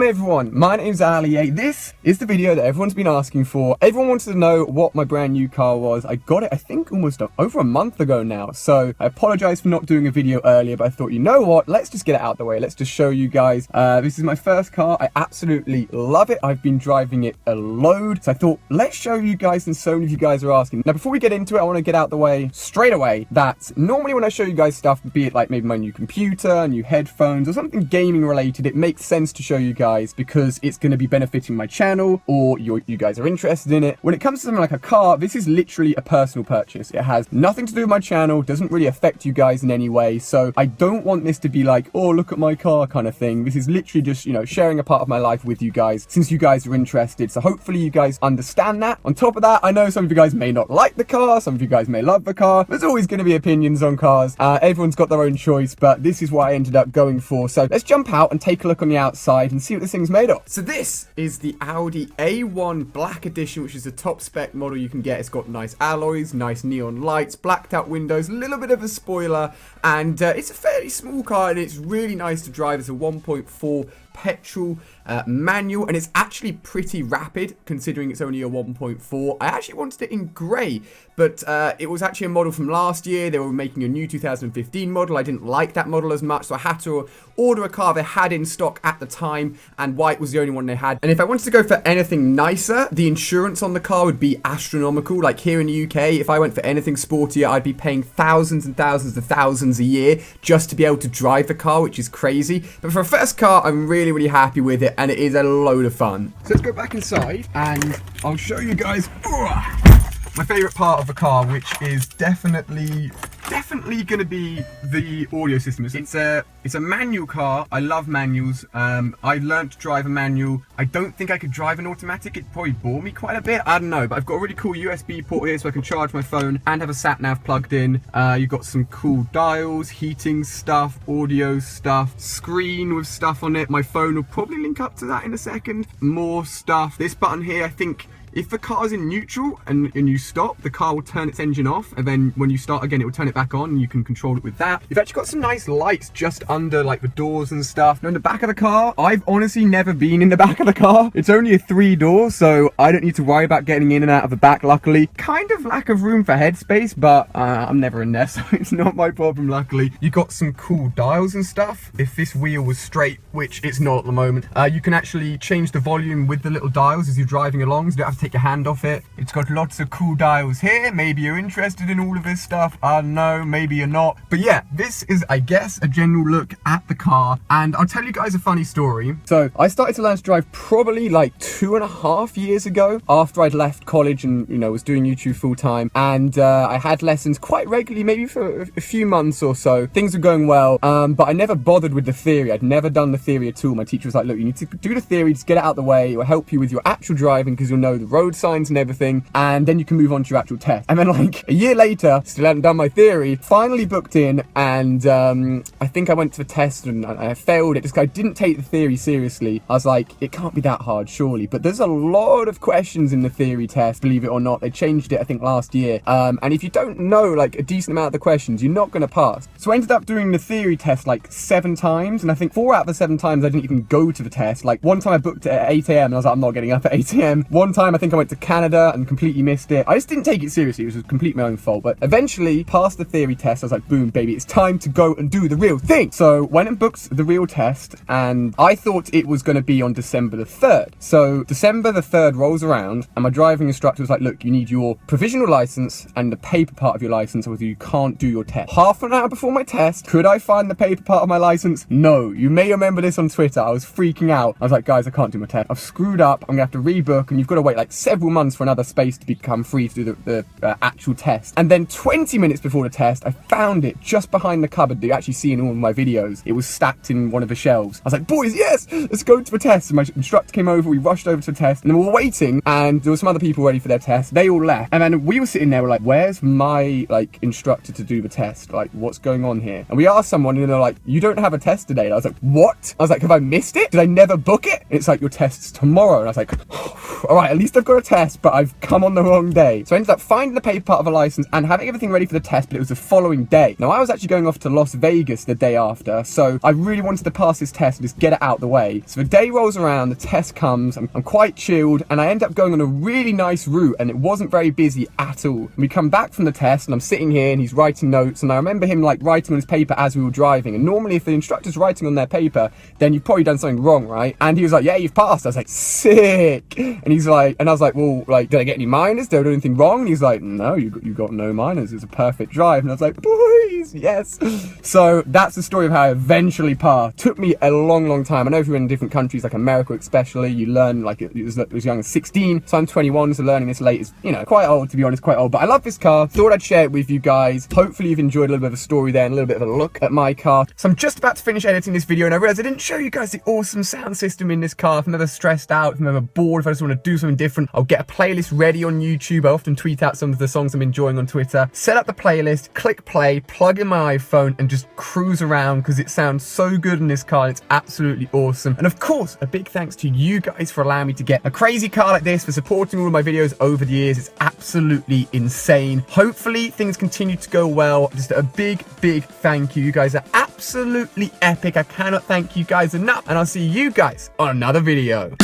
Welcome everyone, my name's Ali-A. This is the video that everyone's been asking for. Everyone wanted to know what my brand new car was. I got it, I think, almost over a month ago now. So I apologize for not doing a video earlier, but I thought, you know what? Let's just get it out the way. Let's just show you guys. This is my first car. I absolutely love it. I've been driving it a load. So I thought, let's show you guys, and so many of you guys are asking. Now, before we get into it, I want to get out the way straight away that normally when I show you guys stuff, be it like maybe my new computer, new headphones, or something gaming related, it makes sense to show you guys because it's going to be benefiting my channel, or you guys are interested in it. When it comes to something like a car, this is literally a personal purchase. It has nothing to do with my channel, doesn't really affect you guys in any way. So I don't want this to be like, oh, look at my car kind of thing. This is literally just, you know, sharing a part of my life with you guys since you guys are interested. So hopefully you guys understand that. On top of that, I know some of you guys may not like the car, some of you guys may love the car. There's always going to be opinions on cars. Everyone's got their own choice, but this is what I ended up going for. So let's jump out and take a look on the outside and see what this thing's made of. So this is the Audi A1 Black Edition, which is the top spec model you can get. It's got nice alloys, nice neon lights, blacked out windows, a little bit of a spoiler, and it's a fairly small car, and it's really nice to drive. It's a 1.4 petrol manual, and it's actually pretty rapid considering it's only a 1.4. I actually wanted it in grey, but it was actually a model from last year. They were making a new 2015 model. I didn't like that model as much, so I had to order a car they had in stock at the time, and white was the only one they had. And if I wanted to go for anything nicer, the insurance on the car would be astronomical. Like here in the UK, if I went for anything sportier, I'd be paying thousands and thousands of thousands a year just to be able to drive the car, which is crazy. But for a first car, I'm really happy with it, and it is a load of fun. So let's go back inside and I'll show you guys my favorite part of the car, which is definitely going to be the audio system. It's a manual car. I love manuals. I learned to drive a manual. I don't think I could drive an automatic. It'd probably bore me quite a bit. I don't know, but I've got a really cool USB port here so I can charge my phone and have a sat nav plugged in. You've got some cool dials, heating stuff, audio stuff, screen with stuff on it. My phone will probably link up to that in a second. More stuff. This button here, I think, if the car's in neutral and you stop, the car will turn its engine off, and then when you start again, it will turn it back on, and you can control it with that. You've actually got some nice lights just under like the doors and stuff. Now in the back of the car, I've honestly never been in the back of the car. It's only a 3-door, so I don't need to worry about getting in and out of the back, luckily. Kind of lack of room for headspace, but I'm never in there, so it's not my problem, luckily. You've got some cool dials and stuff. If this wheel was straight, which it's not at the moment, you can actually change the volume with the little dials as you're driving along, so you don't have to take your hand off it. It's got lots of cool dials here. Maybe you're interested in all of this stuff. I don't know, maybe you're not. But yeah, this is, I guess, a general look at the car. And I'll tell you guys a funny story. So I started to learn to drive probably like 2.5 years ago after I'd left college and, you know, was doing YouTube full time. And I had lessons quite regularly, maybe for a few months or so. Things were going well, but I never bothered with the theory. I'd never done the theory at all. My teacher was like, look, you need to do the theory, just get it out of the way. It will help you with your actual driving because you'll know the road signs and everything, and then you can move on to your actual test. And then like a year later, still hadn't done my theory, finally booked in, and I think I went to the test and I failed it just because I didn't take the theory seriously. I was like, it can't be that hard surely, but there's a lot of questions in the theory test, believe it or not. They changed it I think last year, and if you don't know like a decent amount of the questions, you're not going to pass. So I ended up doing the theory test like 7 times, and I think 4 out of the 7 times I didn't even go to the test. Like one time I booked it at 8 AM and I was like, I'm not getting up at 8 AM. One time I think I went to Canada and completely missed it. I just didn't take it seriously. It was completely my own fault, but eventually passed the theory test. I was like, boom, baby, it's time to go and do the real thing. So went and booked the real test, and I thought it was going to be on December the 3rd. So December the 3rd rolls around, and my driving instructor was like, look, you need your provisional license and the paper part of your license, or you can't do your test. Half an hour before my test, could I find the paper part of my license? No. You may remember this on Twitter. I was freaking out. I was like, guys, I can't do my test. I've screwed up. I'm gonna have to rebook, and you've got to wait like several months for another space to become free to do the actual test. And then 20 minutes before the test, I found it just behind the cupboard that you actually see in all of my videos. It was stacked in one of the shelves. I was like, boys, yes, let's go to the test. And my instructor came over, we rushed over to the test, and then we were waiting, and there were some other people ready for their test. They all left, and then we were sitting there, we're like, where's my like instructor to do the test? Like, what's going on here? And we asked someone, and they're like, you don't have a test today. And I was like, what? I was like, have I missed it? Did I never book it? And it's like, your test's tomorrow. And I was like, all right, at least I I've got a test, but I've come on the wrong day. So I ended up finding the paper part of a license and having everything ready for the test, but it was the following day. Now, I was actually going off to Las Vegas the day after, so I really wanted to pass this test and just get it out the way. So the day rolls around, the test comes, I'm quite chilled, and I end up going on a really nice route, and it wasn't very busy at all. And we come back from the test, and I'm sitting here, and he's writing notes, and I remember him like writing on his paper as we were driving. And normally, if the instructor's writing on their paper, then you've probably done something wrong, right? And he was like, "Yeah, you've passed." I was like, "Sick." And he's like, and I was like, "Well, like, did I get any minors? Did I do anything wrong?" And he's like, "No, you got no minors. It's a perfect drive." And I was like, "Boys, yes." So that's the story of how I eventually passed. Took me a long time. I know if you're in different countries, like America especially, you learn like it was as young as 16. So I'm 21, so learning this late is, you know, quite old, to be honest, quite old. But I love this car. Thought I'd share it with you guys. Hopefully you've enjoyed a little bit of a story there and a little bit of a look at my car. So I'm just about to finish editing this video, and I realized I didn't show you guys the awesome sound system in this car. If I'm ever stressed out, if I'm ever bored, if I just want to do something different, I'll get a playlist ready on YouTube. I often tweet out some of the songs I'm enjoying on Twitter. Set up the playlist, click play, plug in my iPhone, and just cruise around because it sounds so good in this car. It's absolutely awesome. And of course, a big thanks to you guys for allowing me to get a crazy car like this, for supporting all of my videos over the years. It's absolutely insane. Hopefully things continue to go well. Just a big thank you. You guys are absolutely epic. I cannot thank you guys enough, and I'll see you guys on another video.